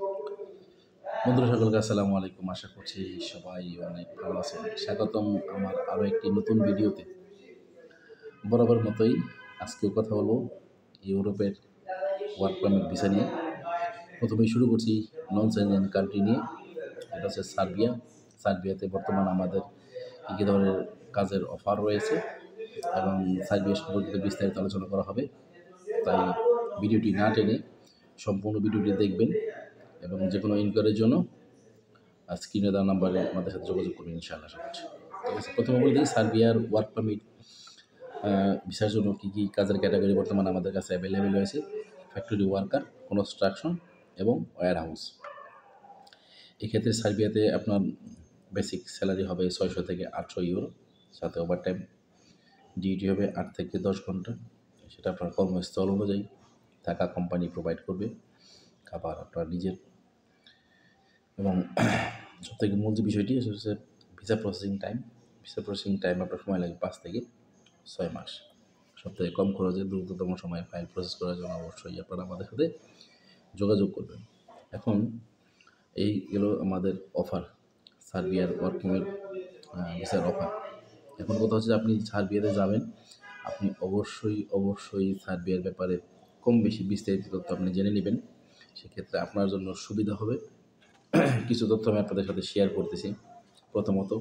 বন্ধুরা সকলকে আসসালামু আলাইকুম। আশা করছি সবাই অনেক ভালো আছেন। স্বাগতম আমার আরও একটি নতুন ভিডিওতে। বরাবর মতোই আজকেও কথা বলবো ইউরোপের ওয়ার্ক পারমিট ভিসা নিয়ে। প্রথমেই শুরু করছি নন সেনজেন কান্ট্রি নিয়ে। এটা হচ্ছে সার্বিয়া। সার্বিয়াতে বর্তমান আমাদের কী কী ধরনের কাজের অফার রয়েছে এবং সার্বিয়া সম্পর্কিত বিস্তারিত আলোচনা করা হবে। তাই ভিডিওটি না টেনে সম্পূর্ণ ভিডিওটি দেখবেন এবং যে কোনো ইনকোয়ারির জন্য স্ক্রিনে দেওয়া নাম্বারে আমাদের সাথে যোগাযোগ করবেন ইনশাআল্লাহ। ঠিক আছে, প্রথমে বলে দিই সার্বিয়ার ওয়ার্ক পারমিট ভিসার জন্য কী কী কাজের ক্যাটাগরি বর্তমানে আমাদের কাছে অ্যাভেলেবেল রয়েছে। ফ্যাক্টরি ওয়ার্কার, কনস্ট্রাকশন এবং ওয়্যার হাউস। এক্ষেত্রে সার্বিয়াতে আপনার বেসিক স্যালারি হবে 600 থেকে 800 ইউরো, সাথে ওভারটাইম ডিউটি হবে 8 থেকে 10 ঘন্টা। সেটা আপনার কর্মস্থল অনুযায়ী থাকা কোম্পানি প্রোভাইড করবে, খাবার আপনার নিজের। এবং সবথেকে মূল যে বিষয়টি সেটা হচ্ছে visa processing time. Visa processing time আপনার সময় লাগে 5 থেকে 6 মাস। সবথেকে কম খরচে দ্রুততম সময়ে ফাইল প্রসেস করার জন্য অবশ্যই আপনারা আমাদের সাথে যোগাযোগ করবেন। এখন এই গেল আমাদের অফার, সার্বিয়ার ওয়ার্ক পারমিট ভিসার অফার। এখন কথা হচ্ছে আপনি সার্বিয়াতে যাবেন, আপনি অবশ্যই সার্বিয়ার ব্যাপারে কম বেশি বিস্তারিত তথ্য আপনি জেনে নেবেন। সেক্ষেত্রে আপনার জন্য সুবিধা হবে। কিছু তথ্য আমি আপনাদের সাথে শেয়ার করতেছি। প্রথমত,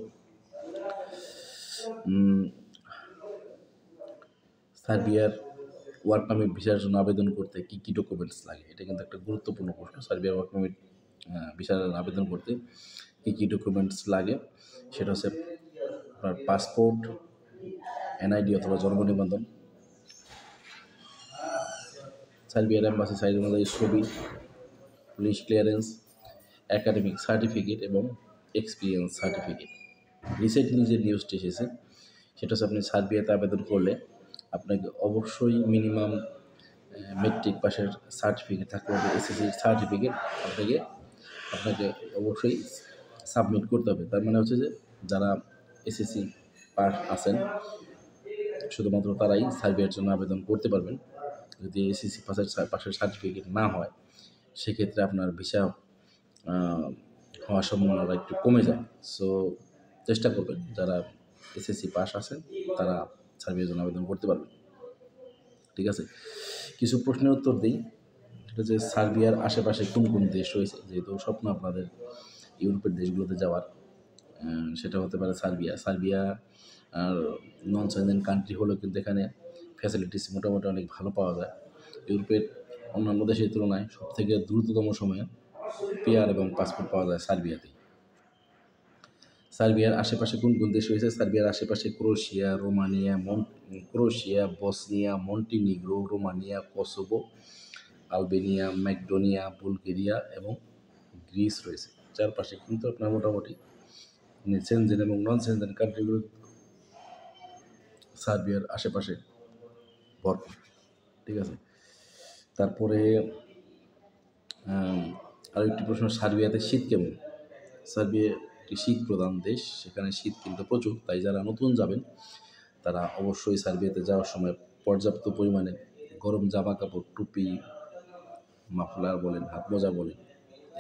সার্বিয়ার ওয়ার্ক পারমিট ভিসার জন্য আবেদন করতে কী কী ডকুমেন্টস লাগে, এটা কিন্তু একটা গুরুত্বপূর্ণ প্রশ্ন। সার্বিয়ার ওয়ার্ক পারমিট ভিসার আবেদন করতে কী কী ডকুমেন্টস লাগে সেটা হচ্ছে আপনার পাসপোর্ট, এনআইডি অথবা জন্ম নিবন্ধন, সার্বিয়ার এম্বাসি সাইজ অনুযায়ী ছবি, পুলিশ ক্লিয়ারেন্স, একাডেমিক সার্টিফিকেট এবং এক্সপিরিয়েন্স সার্টিফিকেট। রিসেন্টলি যে নিউজটি এসেছে সেটা হচ্ছে আপনি সার্বিয়াতে আবেদন করলে আপনাকে অবশ্যই মিনিমাম মেট্রিক পাসের সার্টিফিকেট থাকতে হবে। এসএসসি সার্টিফিকেট আপনাকে অবশ্যই সাবমিট করতে হবে। তার মানে হচ্ছে যে যারা এসএসসি পাস আছেন শুধুমাত্র তারাই সার্বিয়ার জন্য আবেদন করতে পারবেন। যদি এসএসসি পাসের সার্টিফিকেট না হয় সেক্ষেত্রে আপনার ভিসা হওয়ার সম্ভাবনাটা একটু কমে যায়। সো চেষ্টা করবেন যারা এসএসসি পাস আছেন তারা সার্বিয়ার জন্য আবেদন করতে পারবেন। ঠিক আছে, কিছু প্রশ্নের উত্তর দিই। সেটা যে সার্বিয়ার আশেপাশে কোন কোন দেশ রয়েছে, যেহেতু স্বপ্ন আপনাদের ইউরোপের দেশগুলোতে যাওয়ার, সেটা হতে পারে সার্বিয়া আর নন সেনজেন কান্ট্রি হলেও কিন্তু এখানে ফ্যাসিলিটিস মোটামুটি অনেক ভালো পাওয়া যায়। ইউরোপের অন্যান্য দেশের তুলনায় সবথেকে দ্রুততম সময়ে পিআর এবং পাসপোর্ট পাওয়া যায় সার্বিয়াতে। সার্বিয়ার আশেপাশে কোন কোন দেশ রয়েছে? সার্বিয়ার আশেপাশে Croatia, Bosnia, Montenegro, Romania, Kosovo, Albania, Macedonia, Bulgaria এবং গ্রিস রয়েছে। চারপাশে কিন্তু আপনার মোটামুটি সেনজেন এবং নন সেনজেন কান্ট্রিগুলো সার্বিয়ার আশেপাশে ভরপুর। ঠিক আছে, তারপরে আরও একটি প্রশ্ন, সার্বিয়াতে শীত কেমন? সার্বিয়া একটি শীত প্রধান দেশ, সেখানে শীত কিন্তু প্রচুর। তাই যারা নতুন যাবেন তারা অবশ্যই সার্বিয়াতে যাওয়ার সময় পর্যাপ্ত পরিমাণে গরম জামা কাপড়, টুপি, মাফলার বলেন, হাত মোজা বলেন,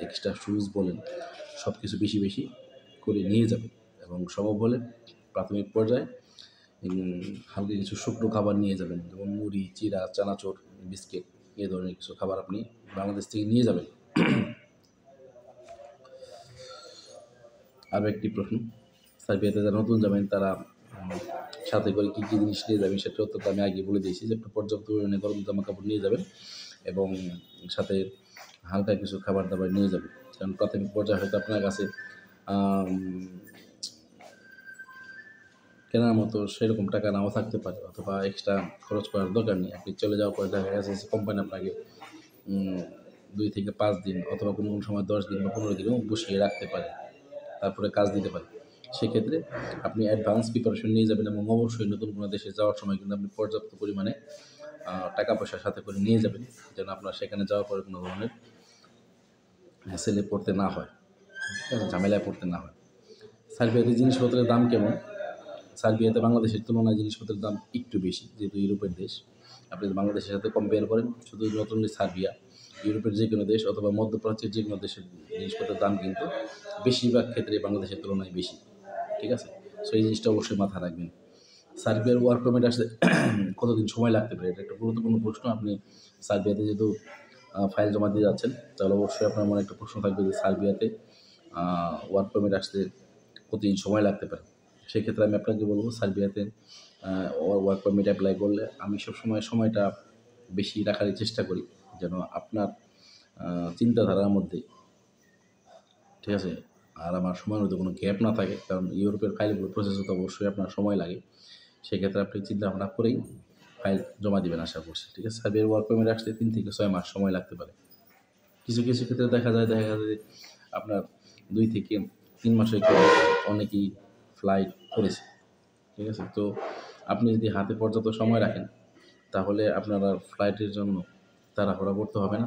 এক্সট্রা শুজ বলেন, সব কিছু বেশি বেশি করে নিয়ে যাবেন। এবং সম্ভব হলে প্রাথমিক পর্যায়ে হালকা কিছু শুকনো খাবার নিয়ে যাবেন, যেমন মুড়ি, চিড়া, চানাচুর, বিস্কিট, এই ধরনের কিছু খাবার আপনি বাংলাদেশ থেকে নিয়ে যাবেন। আরও একটি প্রশ্ন, সার্বিয়াতে যারা নতুন যাবেন তারা সাথে করে কী কী জিনিস নিয়ে যাবেন সেটা তো আমি আগে বলে দিয়েছি যে আপনি পর্যাপ্ত পরিমাণে গরম জামা কাপড় নিয়ে যাবেন এবং সাথে হালকা কিছু খাবার দাবার নিয়ে যাবেন। কারণ প্রাথমিক পর্যায়ে হয়তো আপনার কাছে কেনার মতো সেরকম টাকা নাও থাকতে পারে, অথবা এক্সট্রা খরচ করার দরকার নেই। আপনি চলে যাওয়ার পরে দেখা গেছে কোম্পানি আপনাকে 2 থেকে 5 দিন অথবা কোনো সময় 10 দিন বা 15 দিনও বসিয়ে রাখতে পারে, তারপরে কাজ দিতে পারে। সেক্ষেত্রে আপনি অ্যাডভান্স প্রিপারেশন নিয়ে যাবেন এবং অবশ্যই নতুন কোনো দেশে যাওয়ার সময় কিন্তু আপনি পর্যাপ্ত পরিমাণে টাকা পয়সার সাথে করে নিয়ে যাবেন, যেন আপনার সেখানে যাওয়ার পরে কোনো ধরনের হ্যাসেলে পড়তে না হয়, ঝামেলায় পড়তে না হয়। সার্বিয়াতে জিনিসপত্রের দাম কেমন? সার্বিয়াতে বাংলাদেশের তুলনায় জিনিসপত্রের দাম একটু বেশি, যেহেতু ইউরোপের দেশ। আপনি যদি বাংলাদেশের সাথে কম্পেয়ার করেন, শুধু নতুন সার্বিয়া ইউরোপের যে কোনো দেশ অথবা মধ্যপ্রাচ্যের যে কোনো দেশের জিনিসপত্রের দাম কিন্তু বেশিরভাগ ক্ষেত্রে বাংলাদেশের তুলনায় বেশি, ঠিক আছে? সো এই জিনিসটা অবশ্যই মাথায় রাখবেন। সার্বিয়ার ওয়ার্ক পারমিট আসতে কতদিন সময় লাগতে পারে, এটা একটা গুরুত্বপূর্ণ প্রশ্ন। আপনি সার্বিয়াতে যেহেতু ফাইল জমা দিয়ে যাচ্ছেন, তাহলে অবশ্যই আপনার মনে একটা প্রশ্ন থাকবে যে সার্বিয়াতে ওয়ার্ক পারমিট আসতে কতদিন সময় লাগতে পারে। সেক্ষেত্রে আমি আপনাকে বলবো, সার্বিয়াতে ওয়ার্ক পারমিট অ্যাপ্লাই করলে আমি সবসময় সময়টা বেশি রাখারই চেষ্টা করি, যেন আপনার চিন্তাধারার মধ্যে, ঠিক আছে, আর আমার সময়ের মধ্যে কোনো গ্যাপ না থাকে। কারণ ইউরোপের ফাইলগুলো প্রসেস হতে অবশ্যই আপনার সময় লাগে। সেক্ষেত্রে আপনি চিন্তা ভাবনা করেই ফাইল জমা দিবেন আশা করছি, ঠিক আছে? সার্বিয়ার ওয়ার্ক পারমিট আসতে 3 থেকে 6 মাস সময় লাগতে পারে। কিছু কিছু ক্ষেত্রে দেখা যায় আপনার 2 থেকে 3 মাসের অনেকেই ফ্লাইট করেছে, ঠিক আছে? তো আপনি যদি হাতে পর্যাপ্ত সময় রাখেন, তাহলে আপনার আর ফ্লাইটের জন্য তাড়াহুড়া করতে হবে না।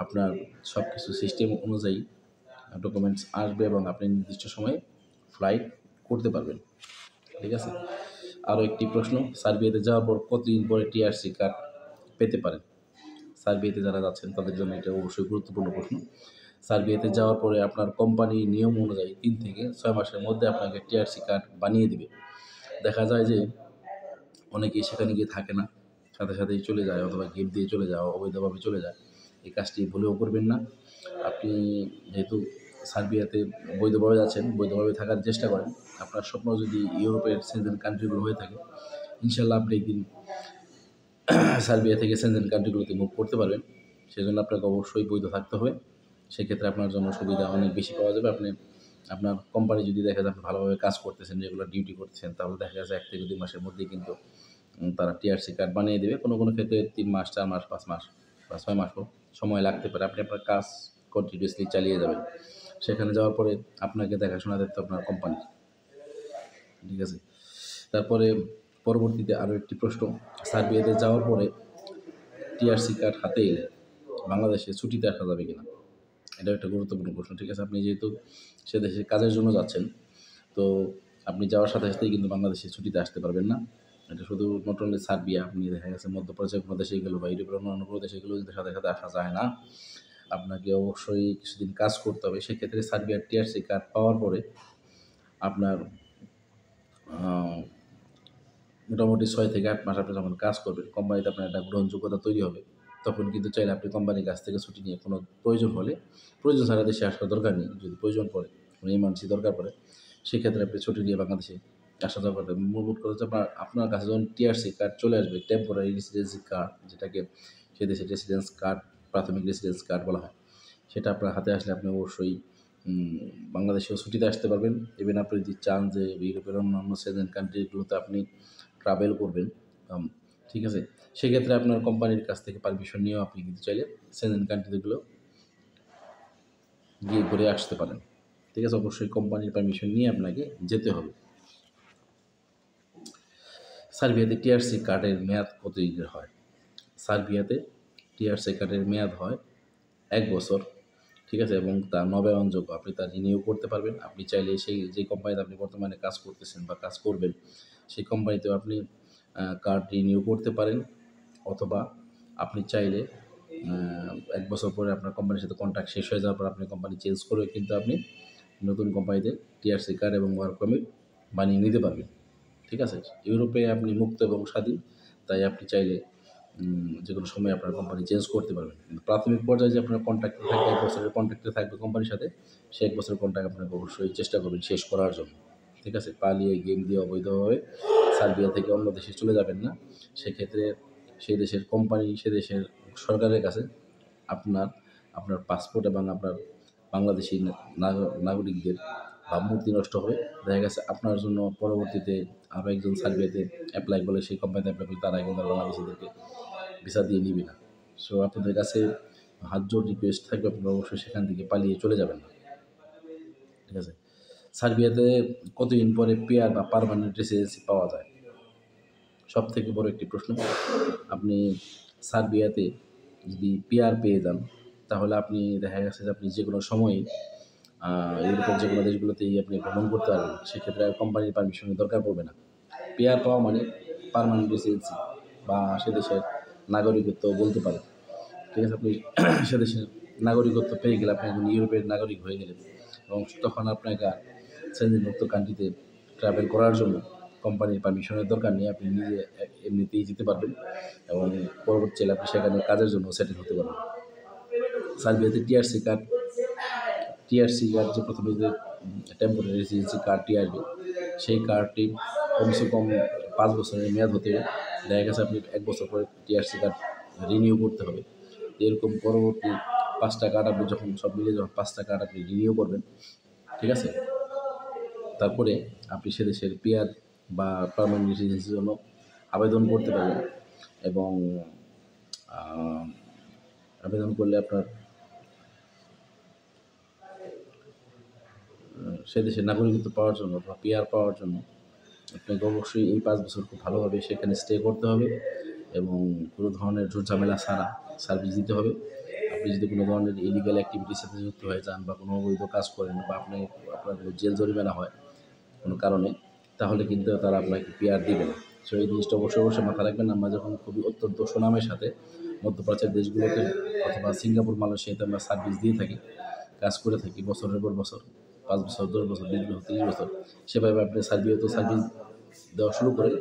আপনার সব কিছু সিস্টেম অনুযায়ী ডকুমেন্টস আসবে এবং আপনি নির্দিষ্ট সময়ে ফ্লাইট করতে পারবেন, ঠিক আছে? আরও একটি প্রশ্ন, সার্বিয়াতে যাওয়ার পর কতদিন পরে টিআরসি কার্ড পেতে পারেন? সার্বিয়াতে যারা যাচ্ছেন তাদের জন্য এটা অবশ্যই গুরুত্বপূর্ণ প্রশ্ন। সার্বিয়াতে যাওয়ার পরে আপনার কোম্পানির নিয়ম অনুযায়ী 3 থেকে 6 মাসের মধ্যে আপনাকে টিআরসি কার্ড বানিয়ে দিবে। দেখা যায় যে অনেকেই সেখানে গিয়ে থাকে না, সাথে সাথেই চলে যায় অথবা গেট দিয়ে চলে যায়, অবৈধভাবে চলে যায়। এই কাজটি ভুলেও করবেন না। আপনি যেহেতু সার্বিয়াতে বৈধভাবে যাচ্ছেন, বৈধভাবে থাকার চেষ্টা করেন। আপনার স্বপ্ন যদি ইউরোপের সেনজেন কান্ট্রিগুলো হয়ে থাকে, ইনশাল্লাহ আপনি একদিন সার্বিয়া থেকে সেনজেন কান্ট্রিগুলোতে মুভ করতে পারবেন। সেজন্য আপনাকে অবশ্যই বৈধ থাকতে হবে। সেক্ষেত্রে আপনার জন্য সুবিধা অনেক বেশি পাওয়া যাবে। আপনার কোম্পানি যদি দেখা যায় আপনি ভালোভাবে কাজ করতেছেন, রেগুলার ডিউটি করতেছেন, তাহলে দেখা যাচ্ছে 1 থেকে 2 মাসের মধ্যেই কিন্তু তারা টিআরসি কার্ড বানিয়ে দেবে। কোনো কোনো ক্ষেত্রে 3 মাস, 4 মাস, 5 মাস বা 6 মাসও সময় লাগতে পারে। আপনি আপনার কাজ কন্টিনিউয়াসলি চালিয়ে যাবেন। সেখানে যাওয়ার পরে আপনাকে দেখাশোনা দেখতে আপনার কোম্পানি, ঠিক আছে? তারপরে পরবর্তীতে আরও একটি প্রশ্ন, সার্বিয়াতে যাওয়ার পরে টিআরসি কার্ড হাতে এলে বাংলাদেশে ছুটিতে আসা যাবে কিনা? এটাও একটা গুরুত্বপূর্ণ প্রশ্ন, ঠিক আছে? আপনি যেহেতু সে দেশে কাজের জন্য যাচ্ছেন, তো আপনি যাওয়ার সাথে সাথেই কিন্তু বাংলাদেশে ছুটিতে আসতে পারবেন না। এটা শুধু নট অনলি সার্বিয়া, আপনি দেখা গেছে মধ্যপ্রাচ্যের কোনো দেশে গেলেও বা ইউরোপের অন্যান্য কোনো দেশে গেলেও কিন্তু সাথে সাথে আসা যায় না। আপনাকে অবশ্যই কিছুদিন কাজ করতে হবে। সেক্ষেত্রে সার্বিয়ার টিআরসি কার্ড পাওয়ার পরে আপনার মোটামুটি 6 থেকে 8 মাস আপনি যখন কাজ করবেন, কোম্পানিতে আপনার একটা গ্রহণযোগ্যতা তৈরি হবে। তখন কিন্তু চাইলে আপনি কোম্পানির কাছ থেকে ছুটি নিয়ে কোনো প্রয়োজন হলে, প্রয়োজন ছাড়া দেশে আসার দরকার নেই। যদি প্রয়োজন পড়ে, কোনো ইমার্জেন্সি দরকার পড়ে, সেক্ষেত্রে আপনি ছুটি নিয়ে বাংলাদেশে আসা যাওয়া করবেন। মূল কথা হচ্ছে আপনার কাছে যখন টিআরসি কার্ড চলে আসবে, টেম্পোরারি রেসিডেন্সি কার্ড, যেটাকে সে দেশের রেসিডেন্স কার্ড, প্রাথমিক রেসিডেন্স কার্ড বলা হয়, সেটা আপনার হাতে আসলে আপনি অবশ্যই বাংলাদেশেও ছুটিতে আসতে পারবেন। ইভেন আপনি যদি চান যে ইউরোপের অন্যান্য সেভেন কান্ট্রিগুলোতে আপনি ট্রাভেল করবেন, ঠিক আছে, সেক্ষেত্রে আপনার কোম্পানির কাছ থেকে পারমিশন নিয়েও আপনি কিন্তু চাইলে সেভেন কান্ট্রিগুলো গিয়ে ঘুরে আসতে পারেন, ঠিক আছে? অবশ্যই কোম্পানির পারমিশন নিয়ে আপনাকে যেতে হবে। সার্বিয়াতে টিআরসি কার্ডের মেয়াদ কত দিনের হয়? সার্বিয়াতে টিআরসি কার্ডের মেয়াদ হয় 1 বছর, ঠিক আছে? এবং তা নবায়নযোগ্য, আপনি তা রিনিউ করতে পারবেন। আপনি চাইলে যে কোম্পানিতে আপনি বর্তমানে কাজ করতেছেন বা কাজ করবেন, সেই কোম্পানিতেও আপনি কার্ড রিনিউ করতে পারেন, অথবা আপনি চাইলে 1 বছর পরে আপনার কোম্পানির সাথে কন্ট্রাক্ট শেষ হয়ে যাওয়ার পর আপনি কোম্পানি চেঞ্জ করেও কিন্তু আপনি নতুন কোম্পানিতে টিআরসি কার্ড এবং ওয়ার্ক পারমিট বানিয়ে নিতে পারবেন, ঠিক আছে? ইউরোপে আপনি মুক্ত এবং স্বাধীন, তাই আপনি চাইলে যে কোনো সময় আপনার কোম্পানি চেঞ্জ করতে পারবেন। কিন্তু প্রাথমিক পর্যায়ে যে আপনার কন্ট্রাক্টে থাকবে, 1 বছরের কন্ট্রাক্টে থাকবে কোম্পানির সাথে, সে 1 বছরের কন্ট্রাক্ট আপনাকে অবশ্যই চেষ্টা করবেন শেষ করার জন্য, ঠিক আছে? পালিয়ে গেম দিয়ে অবৈধভাবে সার্বিয়া থেকে অন্য দেশে চলে যাবেন না। সেক্ষেত্রে সেই দেশের কোম্পানি, সে দেশের সরকারের কাছে আপনার আপনার পাসপোর্ট এবং আপনার বাংলাদেশি নাগরিকদের ভাবমূর্তি নষ্ট হবে। দেখা গেছে আপনার জন্য পরবর্তীতে আরও একজন সার্বিয়াতে অ্যাপ্লাই করলে, সেই কোম্পানিতে অ্যাপ্লাই করলে তারা কিন্তু বাংলাদেশিদেরকে ভিসা দিয়ে নিবে না। সো আপনাদের কাছে হাত জোড় রিকোয়েস্ট থাকবে, আপনারা অবশ্যই সেখান থেকে পালিয়ে চলে যাবেন না, ঠিক আছে? সার্বিয়াতে কতদিন পরে পিআর বা পার্মানেন্ট রেসিডেন্সি পাওয়া যায়? সবথেকে বড় একটি প্রশ্ন। আপনি সার্বিয়াতে যদি পিআর পেয়ে যান, তাহলে আপনি দেখা গেছে যে আপনি যে কোনো সময়ই ইউরোপের যে কোনো দেশগুলোতেই আপনি ভ্রমণ করতে পারবেন। সেক্ষেত্রে আর কোম্পানির পারমিশনের দরকার পড়বে না। পিআর পাওয়া মানে পার্মানেন্ট রেসিডেন্সি বা সে দেশের নাগরিকত্ব বলতে পারেন। ঠিক আছে, আপনি সে দেশের নাগরিকত্ব পেয়ে গেলে, আপনি একজন ইউরোপের নাগরিক হয়ে গেলেন এবং তখন আপনাকে আর সেনজেনভুক্ত কান্ট্রিতে ট্রাভেল করার জন্য কোম্পানির পারমিশনের দরকার নেই। আপনি নিজে এমনিতেই যেতে পারবেন এবং পরবর্তীকালে আপনি সেখানে কাজের জন্য সেটেল হতে পারবেন। সার্বিয়াতে টিআরসি কার্ড যে প্রথমে যে টেম্পোরারি রেসিডেন্সি কার্ডটি আসবে, সেই কার্ডটি কমসে কম 5 বছরের মেয়াদ হতে হবে। দেখা গেছে আপনি 1 বছর পরে টিআরসি কার্ড রিনিউ করতে হবে। এরকম পরবর্তী 5টা কার্ড আপনি যখন সব মিলে যখন 5টা কার্ড আপনি রিনিউ করবেন, ঠিক আছে, তারপরে আপনি সে দেশের পিআর বা পার্মানেন্ট রেসিডেন্সির জন্য আবেদন করতে পারবেন এবং আবেদন করলে আপনার সে দেশের নাগরিকত্ব পাওয়ার জন্য বা পিআর পাওয়ার জন্য আপনাকে অবশ্যই এই 5 বছর খুব ভালোভাবে সেখানে স্টে করতে হবে এবং কোনো ধরনের ঝামেলা ছাড়া সার্ভিস দিতে হবে। আপনি যদি কোনো ধরনের ইলিগাল অ্যাক্টিভিটির সাথে যুক্ত হয়ে যান বা কোনো অবৈধ কাজ করেন বা আপনার কোনো জেল জরিমানা হয় কোনো কারণে, তাহলে কিন্তু তারা আপনাকে পিআর দিবে না। সো এই জিনিসটা অবশ্যই মাথায় রাখবেন। আমরা যখন খুবই অত্যন্ত সুনামের সাথে মধ্যপ্রাচ্যের দেশগুলোতে অথবা সিঙ্গাপুর, মালয়েশিয়াতে আমরা সার্ভিস দিয়ে থাকি, কাজ করে থাকি বছরের পর বছর, 5 বছর, 10 বছর, 20 বছর, 30 বছর, সেভাবে আপনি সার্বিয়াতেও সার্ভিস দেওয়া শুরু করেন,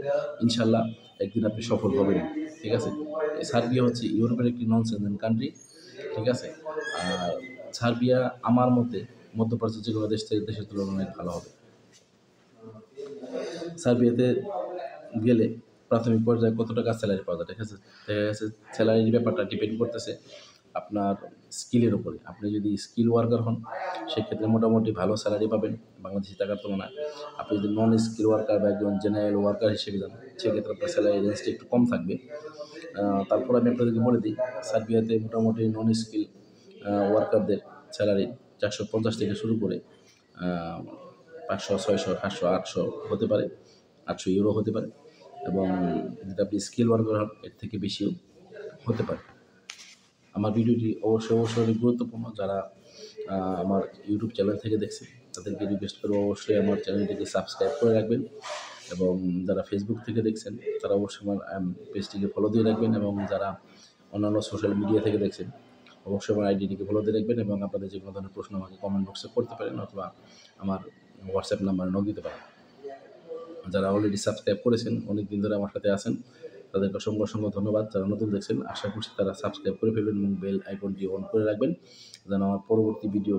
ইনশাল্লাহ একদিন আপনি সফল হবেন। ঠিক আছে, সার্বিয়া হচ্ছে ইউরোপের একটি নন সেনজেন কান্ট্রি। ঠিক আছে, আর সার্বিয়া আমার মতে মধ্যপ্রাচ্যের যে কোনো দেশের তুলনায় অনেক ভালো হবে। সার্বিয়াতে গেলে প্রাথমিক পর্যায়ে কত টাকা স্যালারি পাওয়া যায়, দেখা গেছে স্যালারির ব্যাপারটা ডিপেন্ড করতেছে আপনার স্কিলের উপরে। আপনি যদি স্কিল ওয়ার্কার হন, সেক্ষেত্রে মোটামুটি ভালো স্যালারি পাবেন বাংলাদেশি টাকার তুলনায়। আপনি যদি নন স্কিল ওয়ার্কার বা একজন জেনারেল ওয়ার্কার হিসেবে যান, সেক্ষেত্রে আপনার স্যালারি রেঞ্জটা একটু কম থাকবে। তারপর আমি আপনাদেরকে বলে দিই, সার্বিয়াতে মোটামুটি নন স্কিল ওয়ার্কারদের স্যালারি 450 থেকে শুরু করে 500, 600, 700, 800 হতে পারে, 800 ইউরো হতে পারে এবং যদি আপনি স্কিল ওয়ার্কার হন এর থেকে বেশিও হতে পারে। আমার ভিডিওটি অবশ্যই অনেক গুরুত্বপূর্ণ। যারা আমার ইউটিউব চ্যানেল থেকে দেখছেন তাদেরকে রিকোয়েস্ট করবো অবশ্যই আমার চ্যানেলটিকে সাবস্ক্রাইব করে রাখবেন এবং যারা ফেসবুক থেকে দেখছেন তারা অবশ্যই আমার পেজটিকে ফলো দিয়ে রাখবেন এবং যারা অন্যান্য সোশ্যাল মিডিয়া থেকে দেখছেন অবশ্যই আমার আইডিটিকে ফলো দিয়ে রাখবেন এবং আপনাদের যে কোনো ধরনের প্রশ্ন আমাকে কমেন্ট বক্সে করতে পারেন অথবা আমার হোয়াটসঅ্যাপ নাম্বারে নক দিতে পারেন। যারা অলরেডি সাবস্ক্রাইব করেছেন, অনেক দিন ধরে আমার সাথে আছেন, তাদেরকে অসংখ্য ধন্যবাদ। যারা নতুন দেখছেন আশা করছি তারা সাবস্ক্রাইব করে ফেলবেন এবং বেল আইকনটি অন করে রাখবেন যেন আমার পরবর্তী ভিডিও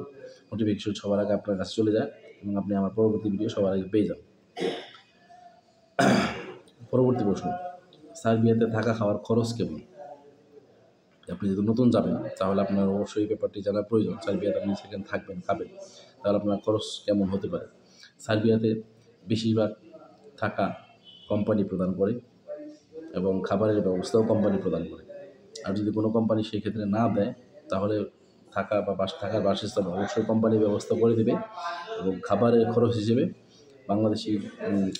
নোটিফিকেশন সবার আগে আপনার কাছে চলে যায় এবং আপনি আমার পরবর্তী ভিডিও সবার আগে পেয়ে যান। পরবর্তী প্রশ্ন, সার্বিয়াতে থাকা খাওয়ার খরচ কেমন? আপনি যদি নতুন যাবেন তাহলে আপনার অবশ্যই এই ব্যাপারটি জানার প্রয়োজন। সার্বিয়াতে আপনি সেখানে থাকবেন, খাবেন, তাহলে আপনার খরচ কেমন হতে পারে। সার্বিয়াতে বেশিরভাগ থাকা কোম্পানি প্রদান করে এবং খাবারের ব্যবস্থাও কোম্পানি প্রদান করে। আর যদি কোনো কোম্পানি সেই ক্ষেত্রে না দেয় তাহলে থাকার বাসস্থান অবশ্যই কোম্পানি ব্যবস্থা করে দেবে এবং খাবারের খরচ হিসেবে বাংলাদেশি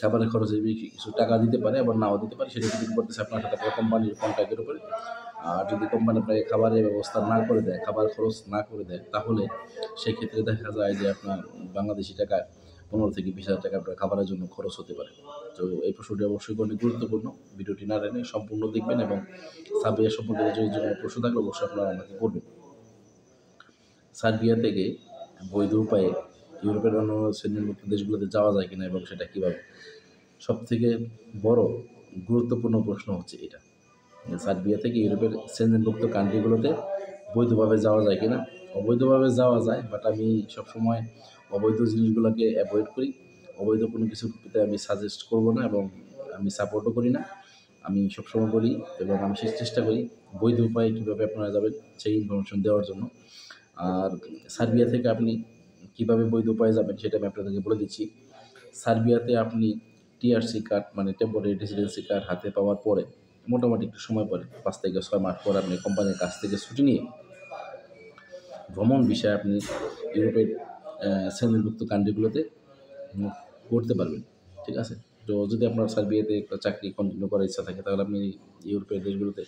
খাবারের খরচ হিসেবে কিছু টাকা দিতে পারে, আবার নাও দিতে পারে, সেটা ডিপেন্ড করতেছে আপনার সাথে কোম্পানির কন্ট্রাক্টের উপরে। আর যদি কোম্পানি আপনাকে খাবারের ব্যবস্থা না করে দেয়, খাবার খরচ না করে দেয়, তাহলে সেক্ষেত্রে দেখা যায় যে আপনার বাংলাদেশি টাকায় 15 থেকে 20,000 টাকা আপনার খাবারের জন্য খরচ হতে পারে। তো এই প্রশ্নটি অবশ্যই অনেক গুরুত্বপূর্ণ। ভিডিওটি না টেনে সম্পূর্ণ দেখবেন এবং সার্বিয়া সম্পর্কে যদি কোনো প্রশ্ন থাকলে অবশ্যই আপনারা আমাকে করবেন। সার্বিয়া থেকে বৈধ উপায়ে ইউরোপের অন্যান্য সেনজেনভুক্ত দেশগুলোতে যাওয়া যায় কিনা এবং সেটা কীভাবে, সবথেকে বড় গুরুত্বপূর্ণ প্রশ্ন হচ্ছে এটা, সার্বিয়া থেকে ইউরোপের সেনজেনভুক্ত কান্ট্রিগুলোতে বৈধভাবে যাওয়া যায় কিনা। অবৈধভাবে যাওয়া যায়, বাট আমি সবসময় অবৈধ জিনিসগুলোকে অ্যাভয়েড করি। অবৈধ কোনো কিছুতে আমি সাজেস্ট করব না এবং আমি সাপোর্টও করি না। আমি সবসময় বলি এবং আমি চেষ্টা করি বৈধ উপায়ে কীভাবে আপনারা যাবেন সেই ইনফরমেশন দেওয়ার জন্য। আর সার্বিয়া থেকে আপনি কীভাবে বৈধ উপায়ে যাবেন সেটা আমি আপনাদেরকে বলে দিচ্ছি। সার্বিয়াতে আপনি টিআরসি কার্ড মানে টেম্পোরারি রেসিডেন্সি কার্ড হাতে পাওয়ার পরে মোটামুটি একটু সময় পরে 5 থেকে 6 মাস পর আপনি কোম্পানির কাছ থেকে ছুটি নিয়ে ভ্রমণ বিষয়ে আপনি ইউরোপের সেনজেনভুক্ত কান্ট্রিগুলোতে করতে পারবেন। ঠিক আছে, তো যদি আপনার সার্বিয়াতে একটা চাকরি কন্টিনিউ করার ইচ্ছা থাকে তাহলে আপনি ইউরোপের দেশগুলোতে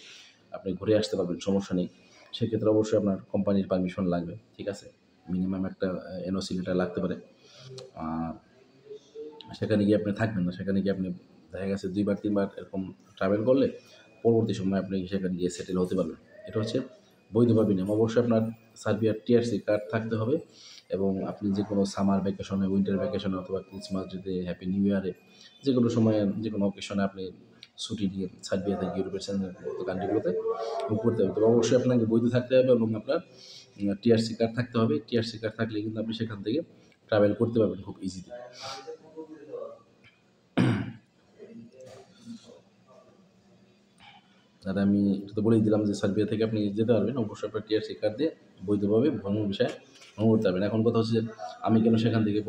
আপনি ঘুরে আসতে পারবেন, সমস্যা নেই। সেক্ষেত্রে অবশ্যই আপনার কোম্পানির পারমিশন লাগবে। ঠিক আছে, মিনিমাম একটা এনওসি লেটার লাগতে পারে। আর সেখানে গিয়ে আপনি থাকবেন না, সেখানে গিয়ে আপনি দেখা গেছে 2-3 বার এরকম ট্রাভেল করলে পরবর্তী সময় আপনি সেখানে গিয়ে সেটেল হতে পারবেন। এটা হচ্ছে বৈধভাবে নিয়ম অবশ্যই আপনার সার্বিয়ার টিআরসি কার্ড থাকতে হবে এবং আপনি যে কোনো সামার ভ্যাকেশনে, উইন্টার ভ্যাকেশনে অথবা ক্রিসমাস ডেতে, হ্যাপি নিউ ইয়ারে যে কোনো সময়ে যে কোনো অকেশনে আপনি ছুটি নিয়ে সার্বিয়া থেকে ইউরোপের কান্ট্রিগুলোতে মুভ করতে হবে। তবে অবশ্যই আপনাকে বৈধ থাকতে হবে এবং আপনার টিআরসি কার্ড থাকতে হবে। টিআরসি কার্ড থাকলে কিন্তু আপনি সেখান থেকে ট্রাভেল করতে পারবেন খুব ইজিলি। আর আমি এটা তো বলেই দিলাম যে সার্বিয়া থেকে আপনি যেতে পারবেন অবশ্যই আপনার টিআরসি কার্ড দিয়ে বৈধভাবে ভ্রমণ বিষয়ে ভ্রমণ করতে পারবেন। এখন কথা হচ্ছে যে আমি কেন সেখান থেকে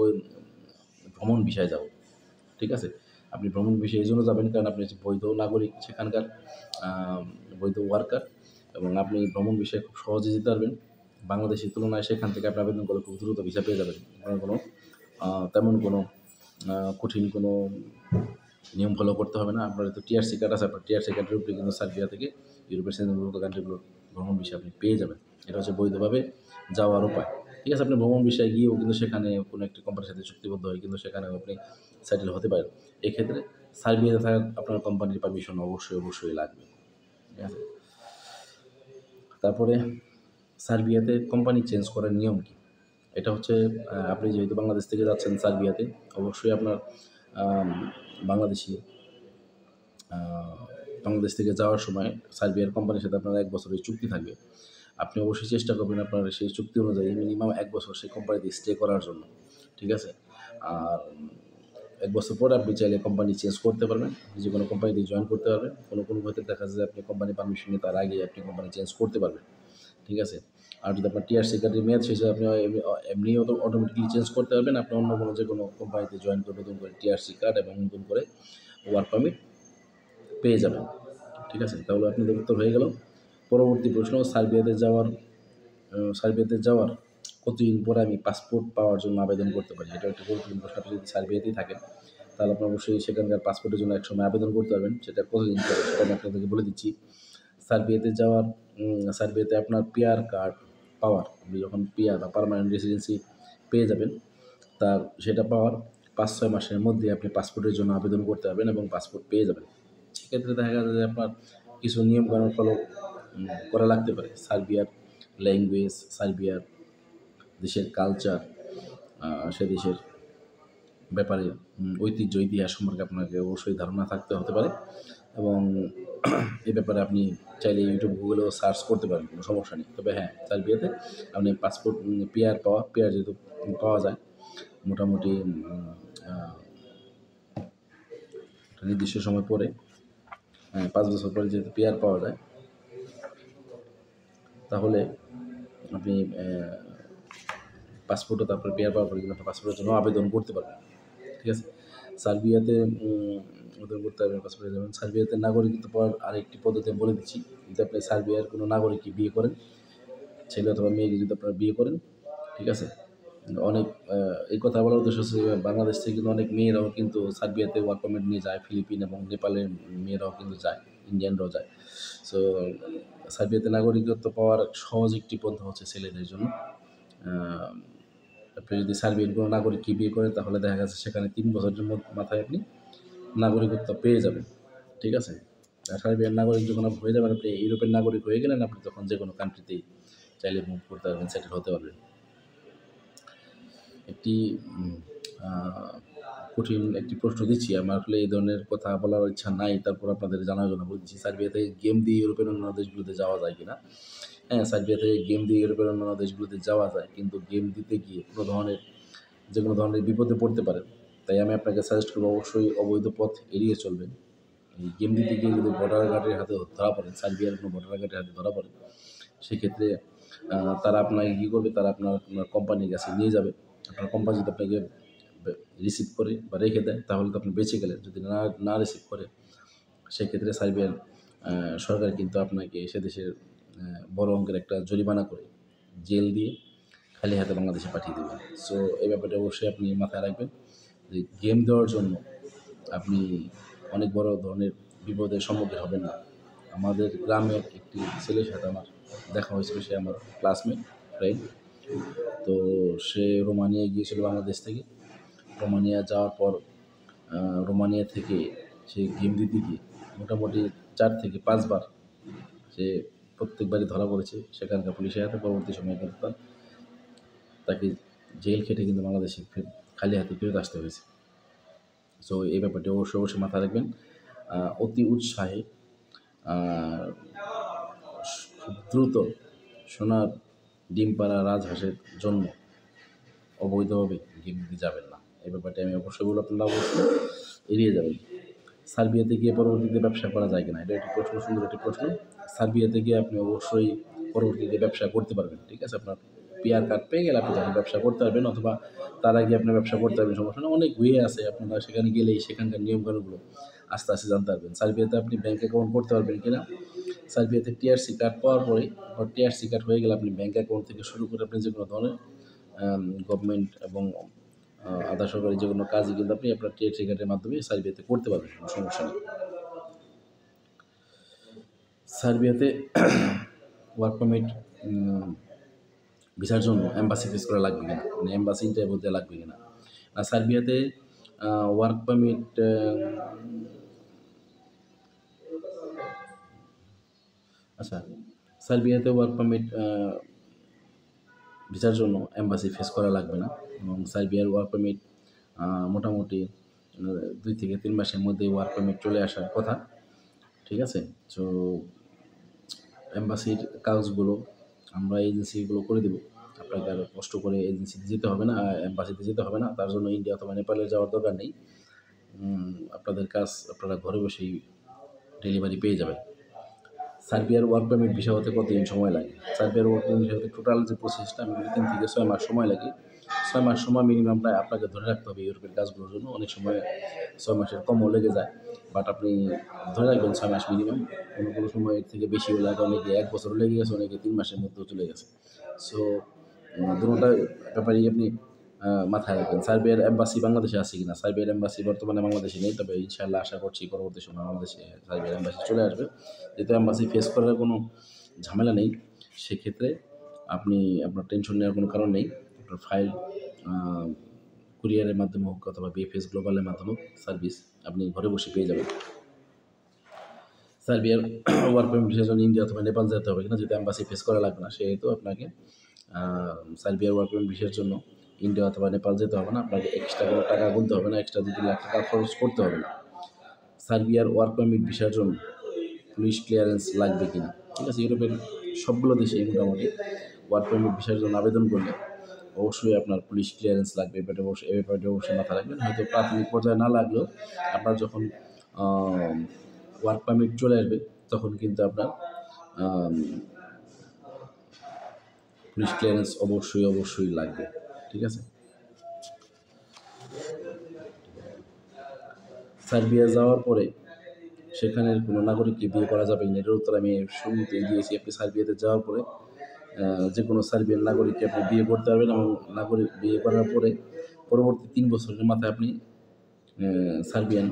ভ্রমণ বিষয়ে যাব, ঠিক আছে? আপনি ভ্রমণ বিষয়ে এই জন্য যাবেন কারণ আপনি হচ্ছে বৈধ নাগরিক সেখানকার, বৈধ ওয়ার্কার এবং আপনি ভ্রমণ বিষয়ে খুব সহজে যেতে পারবেন। বাংলাদেশের তুলনায় সেখান থেকে আপনি আবেদন করলে খুব দ্রুত ভিসা পেয়ে যাবেন। কোনো তেমন কোনো কঠিন কোনো নিয়ম ফলো করতে হবে না। আপনার তো টিআরসি কার্ড আছে, আপনার টিআরসি কার্ডের উপরে কিন্তু সার্বিয়া থেকে ইউরোপের সেন্ট্রাল কান্ট্রিগুলোর ভ্রমণ বিষয় আপনি পেয়ে যাবেন। এটা হচ্ছে বৈধভাবে যাওয়ার উপায়। ঠিক আছে? আপনি ভ্রমণ বিষয়ে গিয়েও কিন্তু সেখানে কোনো একটি কোম্পানির সাথে চুক্তিবদ্ধ হয়ে কিন্তু সেখানেও আপনি সেটেল হতে পারেন। এক্ষেত্রে সার্বিয়াতে থাকা আপনার কোম্পানির পারমিশন অবশ্যই লাগবে। ঠিক আছে? তারপরে সার্বিয়াতে কোম্পানি চেঞ্জ করার নিয়ম কী? এটা হচ্ছে আপনি যেহেতু বাংলাদেশ থেকে যাচ্ছেন সার্বিয়াতে, অবশ্যই আপনার বাংলাদেশি বাংলাদেশ থেকে যাওয়ার সময় সার্বিয়ার কোম্পানির সাথে আপনার 1 বছরের চুক্তি থাকবে। আপনি অবশ্যই চেষ্টা করবেন আপনার সেই চুক্তি অনুযায়ী মিনিমাম 1 বছর সেই কোম্পানিতে স্টে করার জন্য। ঠিক আছে? আর 1 বছর পরে আপনি চাইলে কোম্পানি চেঞ্জ করতে পারবেন। যে কোনো কোম্পানিতে জয়েন করতে পারবেন। কোনো ক্ষেত্রে দেখা যায় যে আপনি কোম্পানি পারমিশন নিয়ে তার আগেই আপনি কোম্পানি চেঞ্জ করতে পারবেন। ঠিক আছে? আর যদি আপনার টিআরসি কার্ডের মেয়াদ শেষ হয় আপনি এমনিও তো অটোমেটিক্যালি চেঞ্জ করতে পারবেন। আপনি অন্য যে কোনো কোম্পানিতে জয়েন করে নতুন করে টিআরসি কার্ড এবং নতুন করে ওয়ার্ক পারমিট পেয়ে যাবেন। ঠিক আছে? তাহলে আপনাদের উত্তর হয়ে গেল। পরবর্তী প্রশ্ন, সার্বিয়াতে যাওয়ার কতদিন পরে আমি পাসপোর্ট পাওয়ার জন্য আবেদন করতে পারি? এটা একটা গুরুত্বপূর্ণ প্রশ্ন। আপনি যদি সার্বিয়াতেই থাকেন তাহলে আপনি অবশ্যই সেখানকার পাসপোর্টের জন্য একসময় আবেদন করতে পারবেন। সেটা কতদিন পরে সেটা আমি আপনাদেরকে বলে দিচ্ছি। সার্বিয়াতে আপনার পিআর কার্ড পাওয়ার, আপনি যখন পিআর বা পার্মানেন্ট রেসিডেন্সি পেয়ে যাবেন, সেটা পাওয়ার 5-6 মাসের মধ্যে আপনি পাসপোর্টের জন্য আবেদন করতে পারবেন এবং পাসপোর্ট পেয়ে যাবেন। সেক্ষেত্রে দেখা গেছে যে আপনার কিছু নিয়মকানুন ফলো করা লাগতে পারে। সার্বিয়ার ল্যাঙ্গুয়েজ, সার্বিয়ার দেশের কালচার, সে দেশের ব্যাপারে ঐতিহ্য, ইতিহাস সম্পর্কে আপনাকে অবশ্যই ধারণা থাকতে হতে পারে এবং এ ব্যাপারে আপনি চাইলে ইউটিউব, গুগলেও সার্চ করতে পারেন, কোনো সমস্যা নেই। তবে হ্যাঁ, সার্বিয়াতে আপনি পাসপোর্ট পিআর যেহেতু পাওয়া যায় মোটামুটি নির্দিষ্ট সময় পরে, 5 বছর পরে যেহেতু পিআর পাওয়া যায় তাহলে আপনি পাসপোর্টও তারপরে পিআর পাওয়ার পরে কিন্তু আপনি পাসপোর্টের জন্য আবেদন করতে পারবেন। ঠিক আছে? সার্বিয়াতে আবেদন করতে পারবেন পাসপোর্টের জন্য। সার্বিয়াতে নাগরিকত্ব পাওয়ার আরেকটি পদ্ধতি আমি বলে দিচ্ছি। যদি আপনি সার্বিয়ার কোনো নাগরিককে বিয়ে করেন, ছেলে অথবা মেয়েকে যদি আপনারা বিয়ে করেন, ঠিক আছে? অনেক এই কথা বলার উদ্দেশ্য হচ্ছে বাংলাদেশ থেকে কিন্তু অনেক মেয়েরাও কিন্তু সার্বিয়াতে ওয়ার্ক পারমিট নিয়ে যায়। ফিলিপিন এবং নেপালের মেয়েরাও কিন্তু যায়, ইন্ডিয়ানরাও যায়। সো সার্বিয়াতে নাগরিকত্ব পাওয়ার সহজ একটি পন্থা হচ্ছে ছেলেদের জন্য। আপনি যদি সার্বিয়ান কোনো নাগরিককে বিয়ে করেন তাহলে দেখা গেছে সেখানে 3 বছরের মাথায় আপনি নাগরিকত্ব পেয়ে যাবেন। ঠিক আছে? আর সার্বিয়ান নাগরিক যখন আপনি হয়ে যাবেন, আপনি ইউরোপের নাগরিক হয়ে গেলেন, আপনি তখন যে কোনো কান্ট্রিতেই চাইলে মুভ করতে পারবেন, সেটেল হতে পারবেন। একটি কঠিন একটি প্রশ্ন দিচ্ছি। আমার আসলে এই ধরনের কথা বলার ইচ্ছা নাই, তারপর আপনাদের জানার জন্য বলছি। সার্বিয়া থেকে গেম দিয়ে ইউরোপের অন্যান্য দেশগুলোতে যাওয়া যায় কিনা? হ্যাঁ, সার্বিয়া থেকে গেম দিয়ে ইউরোপের অন্যান্য দেশগুলোতে যাওয়া যায়, কিন্তু গেম দিতে গিয়ে যে কোনো ধরনের বিপদে পড়তে পারেন। তাই আমি আপনাকে সাজেস্ট করবো অবশ্যই অবৈধ পথ এড়িয়ে চলবেন। এই গেম দিতে গিয়ে যদি বর্ডার গার্ডের হাতে ধরা পড়েন, সার্বিয়ার কোনো বর্ডার গার্ডের হাতে ধরা পড়েন, সেক্ষেত্রে তারা আপনাকে কী করবে, তারা আপনার কোম্পানির কাছে নিয়ে যাবে। আপনার কোম্পানি যদি আপনাকে রিসিভ করে বা রেখে দেয় তাহলে তো আপনি বেঁচে গেলেন। যদি না রিসিভ করে, সেক্ষেত্রে সার্বিয়ান সরকার কিন্তু আপনাকে সে দেশের বড় অঙ্কের একটা জরিমানা করে জেল দিয়ে খালি হাতে বাংলাদেশে পাঠিয়ে দেবে। সো এই ব্যাপারটা অবশ্যই আপনি মাথায় রাখবেন যে গেম দেওয়ার জন্য আপনি অনেক বড় ধরনের বিপদের সম্মুখীন হবেন না। আমাদের গ্রামের একটি ছেলের সাথে আমার দেখা হয়েছিল, সে আমার ক্লাসমেট ফ্রেন্ড। তো সে রোমানিয়ায় গিয়েছিল বাংলাদেশ থেকে। রোমানিয়া যাওয়ার পর রোমানিয়া থেকে সে গেম দিতে গিয়ে মোটামুটি 4 থেকে 5 বার সে প্রত্যেকবারই ধরা পড়েছে সেখানকার পুলিশের হাতে। পরবর্তী সময়ে কিন্তু তাকে জেল খেটে কিন্তু বাংলাদেশে খালি হাতে ফেরত আসতে হয়েছে। সো এই ব্যাপারটি অবশ্যই অবশ্যই মাথায় রাখবেন। অতি উৎসাহে খুব দ্রুত সোনার ডিম পাড়া রাজহাঁসের জন্য অবৈধভাবে গেম দিতে যাবেন না। এই ব্যাপারটি আমি অবশ্যই বলব, আপনারা অবশ্যই এড়িয়ে যাবেন। সার্বিয়াতে গিয়ে পরবর্তীতে ব্যবসা করা যায় কিনা, এটা একটি প্রশ্ন, সুন্দর একটি প্রশ্ন। সার্বিয়াতে গিয়ে আপনি অবশ্যই পরবর্তীতে ব্যবসা করতে পারবেন, ঠিক আছে? আপনার পিআর কার্ড পেয়ে গেলে আপনি তখন ব্যবসা করতে পারবেন, অথবা তার আগে আপনি ব্যবসা করতে পারবেন, সমস্যা নেই। অনেক ওয়ে আছে, আপনারা সেখানে গেলেই সেখানকার নিয়মকানুনগুলো আস্তে আস্তে জানতে পারবেন। সার্বিয়াতে আপনি ব্যাঙ্ক অ্যাকাউন্ট করতে পারবেন কিনা, সার্বিয়াতে টিআরসি কার্ড পাওয়ার পরে বা টিআরসি কার্ড হয়ে গেলে আপনি ব্যাঙ্ক অ্যাকাউন্ট থেকে শুরু করে আপনি যে কোনো ধরনের গভর্নমেন্ট এবং আধা সরকারি যে কোনো কাজই কিন্তু আপনি আপনার টিআরসি কার্ডের মাধ্যমে সার্বিয়াতে করতে পারবেন, কোনো সমস্যা নেই। সার্বিয়াতে ওয়ার্ক পারমিট ভিসার জন্য এম্বাসি ফেস করা লাগবে কিনা, মানে এম্বাসি ইন্টারভিউ দেওয়া লাগবে কিনা। আর সার্বিয়াতে ওয়ার্ক পারমিট আচ্ছা, সার্বিয়াতে ওয়ার্ক পারমিট ভিসার জন্য এম্বাসি ফেস করা লাগবে না, এবং সার্বিয়ার ওয়ার্ক পারমিট মোটামুটি 2 থেকে 3 মাসের মধ্যে ওয়ার্ক পারমিট চলে আসার কথা, ঠিক আছে? সো এম্বাসির কাগজগুলো আমরা এজেন্সিগুলো করে দেবো, আপনাকে আর কষ্ট করে এজেন্সিতে যেতে হবে না, এম্বাসিতে যেতে হবে না, তার জন্য ইন্ডিয়া অথবা নেপালে যাওয়ার দরকার নেই। আপনাদের কাজ আপনারা ঘরে বসেই ডেলিভারি পেয়ে যাবেন। সার্বিয়ার ওয়ার্ক পারমিট ভিসা হতে কতদিন সময় লাগে? সার্বিয়ার ওয়ার্ক পারমিট ভিসা হতে টোটাল যে প্রসেসটা, আমি 3 থেকে 6 মাস সময় লাগে। 6 মাস সময় মিনিমাম আপনাকে ধরে রাখতে হবে ইউরোপের কাজগুলোর জন্য। অনেক সময় 6 মাসের কমও লেগে যায়, বাট আপনি ধরে রাখবেন 6 মাস মিনিমাম। কোনো সময় এর থেকে বেশিও লাগে, অনেকে 1 বছরও লেগে গেছে, অনেকে 3 মাসের মধ্যেও চলে গেছে। সো দুটোটা ব্যাপারেই আপনি মাথায় রাখবেন। সার্বিয়ার এম্বাসি বাংলাদেশে আছে কিনা? সার্বিয়ার এম্বাসি বর্তমানে বাংলাদেশে নেই, তবে ইনশাআল্লাহ আশা করছি পরবর্তী সময়ে বাংলাদেশে সার্বিয়ার এম্বাসি চলে আসবে। যেহেতু এম্বাসি ফেস করার কোনো ঝামেলা নেই, সেক্ষেত্রে আপনি আপনার টেনশন নেওয়ার কোনো কারণ নেই। আপনার ফাইল কুরিয়ারের মাধ্যমে হোক অথবা বিএফএস গ্লোবালের মাধ্যমে হোক, সার্ভিস আপনি ঘরে বসে পেয়ে যাবেন। সার্বিয়ার ওয়ার্ক পারমিট ভিসার জন্য ইন্ডিয়া অথবা নেপাল যেতে হবে কিনা, যেহেতু এম্বাসি ফেস করা লাগবে না, সেহেতু আপনাকে সার্বিয়ার ওয়ার্ক পারমিট ভিসার জন্য ইন্ডিয়া অথবা নেপাল যেতে হবে না, আপনাকে এক্সট্রা কোনো টাকা গুনতে হবে না, এক্সট্রা 2-3 লাখ টাকা খরচ করতে হবে না। সার্বিয়ার ওয়ার্ক পারমিট ভিসার জন্য পুলিশ ক্লিয়ারেন্স লাগবে কিনা, ঠিক আছে? ইউরোপের সবগুলো দেশেই মোটামুটি ওয়ার্ক পারমিট ভিসার জন্য আবেদন করলে অবশ্যই আপনার পুলিশ ক্লিয়ারেন্স লাগবে। এই ব্যাপারটা অবশ্যই মাথায় রাখবেন। হয়তো প্রাথমিক পর্যায়ে না লাগলেও আপনার যখন ওয়ার্ক পারমিট চলে আসবে তখন কিন্তু আপনার পুলিশ ক্লিয়ারেন্স অবশ্যই লাগবে, ঠিক আছে? সার্বিয়া যাওয়ার পরে সেখানের কোনো নাগরিককে বিয়ে করা যাবে কিনা, এটার উত্তর আমি শুরুতেই দিয়েছি। আপনি সার্বিয়াতে যাওয়ার পরে যে কোনো সার্বিয়ান নাগরিককে আপনি বিয়ে করতে পারবেন, এবং নাগরিক বিয়ে করার পরে পরবর্তী 3 বছরের মাথায় আপনি সার্বিয়ান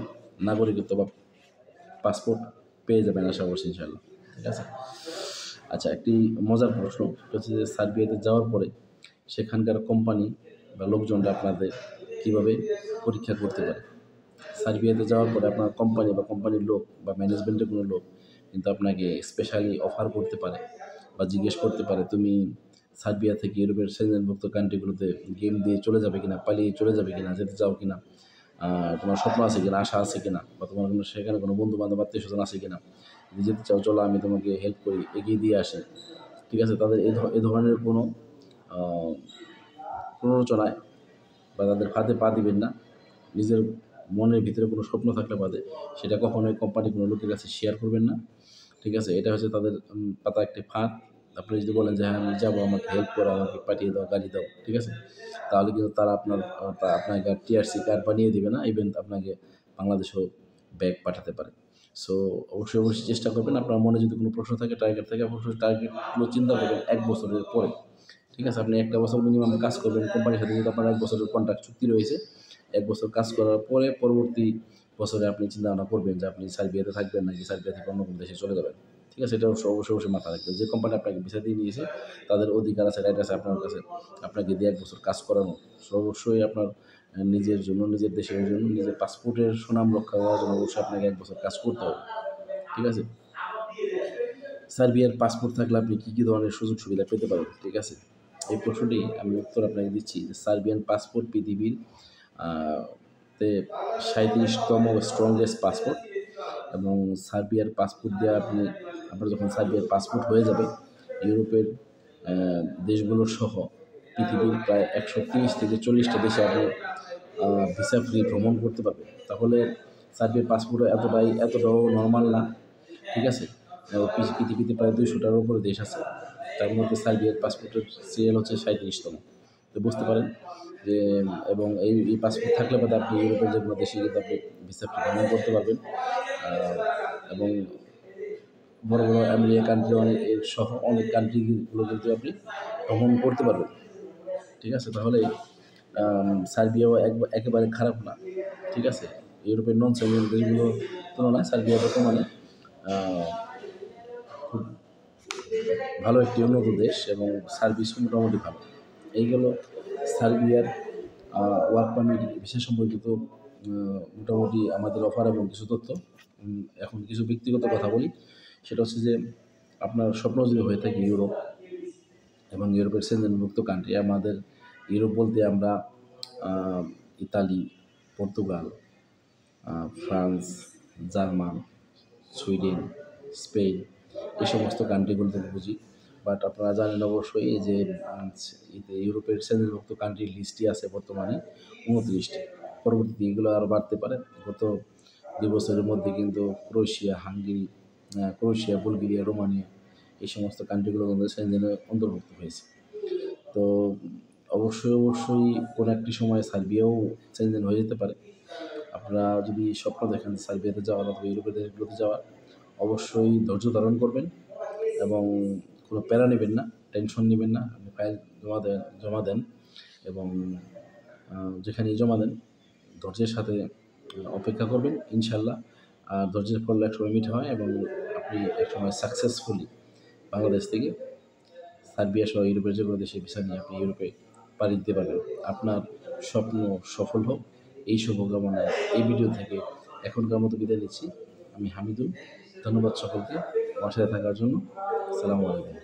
নাগরিকত্ব বা পাসপোর্ট পেয়ে যাবেন আশা করছি ইনশাআল্লাহ, ঠিক আছে? আচ্ছা, একটি মজার প্রশ্ন হচ্ছে যে সার্বিয়াতে যাওয়ার পরে সেখানকার কোম্পানি বা লোকজনরা আপনাদের কীভাবে পরীক্ষা করতে পারে। সার্বিয়াতে যাওয়ার পরে আপনার কোম্পানি বা কোম্পানির লোক বা ম্যানেজমেন্টের কোনো লোক কিন্তু আপনাকে স্পেশালি অফার করতে পারে বা জিজ্ঞেস করতে পারে, তুমি সার্বিয়া থেকে ইউরোপের সেনজেনভুক্ত কান্ট্রিগুলোতে গেম দিয়ে চলে যাবে কিনা, পালিয়ে চলে যাবে কিনা, যেতে চাও কিনা, তোমার স্বপ্ন আছে কিনা, আশা আছে কিনা, বা তোমার কোনো সেখানে কোনো বন্ধু বান্ধব আত্মীয় স্বজন আছে কিনা, যদি যেতে চাও চলো আমি তোমাকে হেল্প করি, এগিয়ে দিয়ে আসি, ঠিক আছে? তাদের এই ধরনের কোনো প্ররোচনায় বা তাদের ফাঁদে পা দিবেন না। নিজের মনের ভিতরে কোনো স্বপ্ন থাকলে বাদে সেটা কখনোই কোম্পানি কোনো লোকের কাছে শেয়ার করবেন না, ঠিক আছে? এটা হচ্ছে তাদের পাতা একটি ফাঁদ। আপনি যদি বলেন যে হ্যাঁ আমি যাবো, আমাকে হেল্প করো, আমাকে পাঠিয়ে দাও, গাড়ি দাও, ঠিক আছে? তাহলে কিন্তু তারা আপনাকে আর টিআরসি কার্ড বানিয়ে দিবে না, ইভেন আপনাকে বাংলাদেশেও ব্যাগ পাঠাতে পারে। সো অবশ্যই চেষ্টা করবেন। আপনার মনে যদি কোনো প্রশ্ন থাকে, টার্গেট থাকে, অবশ্যই টার্গেটগুলো চিন্তা করবেন 1 বছরের পরে, ঠিক আছে? আপনি 1টা বছর মিনিমাম কাজ করবেন কোম্পানির সাথে, যেহেতু আপনার 1 বছরের কন্ট্রাক্ট চুক্তি রয়েছে। 1 বছর কাজ করার পরে পরবর্তী বছরে আপনি চিন্তা-ভাবনা করবেন যে আপনি সার্বিয়াতে থাকবেন নাকি সার্বিয়া থেকে অন্য কোনো দেশে চলে যাবেন, ঠিক আছে? এটা অবশ্যই মাথায় রাখবেন। যে কোম্পানি আপনাকে ভিসা দিয়ে নিয়েছে তাদের অধিকার আছে, রাইট আছে আপনার কাছে, আপনাকে দিয়ে 1 বছর কাজ করানো। সো অবশ্যই আপনার নিজের জন্য, নিজের দেশের জন্য, নিজের পাসপোর্টের সুনাম রক্ষা করার জন্য অবশ্যই আপনাকে 1 বছর কাজ করতে হবে, ঠিক আছে? সার্বিয়ার পাসপোর্ট থাকলে আপনি কী কী ধরনের সুযোগ সুবিধা পেতে পারেন, ঠিক আছে? এই প্রশ্নটি আমি উত্তর আপনাকে দিচ্ছি যে সার্বিয়ান পাসপোর্ট পৃথিবীর তে 37তম স্ট্রংগেস্ট পাসপোর্ট। এবং সার্বিয়ার পাসপোর্ট দিয়ে আপনার যখন সার্বিয়ার পাসপোর্ট হয়ে যাবে, ইউরোপের দেশগুলো সহ পৃথিবীর প্রায় 130 থেকে 40টা দেশে আপনি ভিসা ফ্রি ভ্রমণ করতে পারবেন। তাহলে সার্বিয়ার পাসপোর্ট এতটাও নর্মাল না, ঠিক আছে? পৃথিবীতে প্রায় 200টার উপরে দেশ আছে, তার মধ্যে সার্বিয়ার পাসপোর্টের সিরিয়াল হচ্ছে 37তম। তো বুঝতে পারেন যে এবং এই পাসপোর্ট থাকলে বাদে আপনি ইউরোপের যেগুলো দেশে কিন্তু আপনি ভিসা ফ্রি ভ্রমণ করতে পারবেন। এবং বড় বড় আমেরিকা কান্ট্রি সহ অনেক কান্ট্রিগুলো কিন্তু আপনি ভ্রমণ করতে পারবেন, ঠিক আছে? তাহলে সার্বিয়াও একেবারে খারাপ না, ঠিক আছে? ইউরোপের নন সেনজেন দেশগুলোর তুলনায় সার্বিয়া বর্তমানে খুব ভালো একটি উন্নত দেশ এবং সার্ভিস মোটামুটি ভালো। এইগুলো সার্বিয়ার ওয়ার্ক পারমিট ভিসা সম্পর্কিত মোটামুটি আমাদের অফার এবং কিছু তথ্য। এখন কিছু ব্যক্তিগত কথা বলি, সেটা হচ্ছে যে আপনার স্বপ্ন যদি হয়ে থাকে ইউরোপ এবং ইউরোপের সেনজেনভুক্ত কান্ট্রি, আমাদের ইউরোপ বলতে আমরা Italy, Portugal, France, German, Sweden, Spain এই সমস্ত কান্ট্রিগুলো থেকে বুঝি। বাট আপনারা জানেন অবশ্যই যে ইউরোপের সেনজেনভুক্ত কান্ট্রির লিস্টই আছে বর্তমানে 29টি। পরবর্তীতে এগুলো আরও বাড়তে পারে। গত 2 বছরের মধ্যে কিন্তু ক্রোয়েশিয়া, বুলগেরিয়া, রোমানিয়া এই সমস্ত কান্ট্রিগুলো কিন্তু সেনজেনে অন্তর্ভুক্ত হয়েছে। তো অবশ্যই কোনো একটি সময় সার্বিয়াও সেনজেন হয়ে যেতে পারে। আপনারা যদি স্বপ্ন দেখেন সার্বিয়াতে যাওয়ার অথবা ইউরোপের দেশগুলোতে যাওয়ার, অবশ্যই ধৈর্য ধারণ করবেন এবং কোনো প্যারা নেবেন না, টেনশন নেবেন না। আপনি ফাইল জমা দেন এবং যেখানেই জমা দেন ধৈর্যের সাথে অপেক্ষা করবেন, ইনশাল্লাহ। আর ধৈর্যের ফল একসময় মিঠা হয় এবং আপনি একসময় সাকসেসফুলি বাংলাদেশ থেকে সার্বিয়া সহ ইউরোপের যেগুলো দেশে ভিসা নিয়ে আপনি ইউরোপে পাড়ি দিতে পারবেন। আপনার স্বপ্ন সফল হোক, এই শুভকামনায় এই ভিডিও থেকে এখনকার মতো বিদায় নিচ্ছি। আমি হামিদুল। ধন্যবাদ সকলকে আমার সাথে থাকার জন্য। আসসালামু আলাইকুম।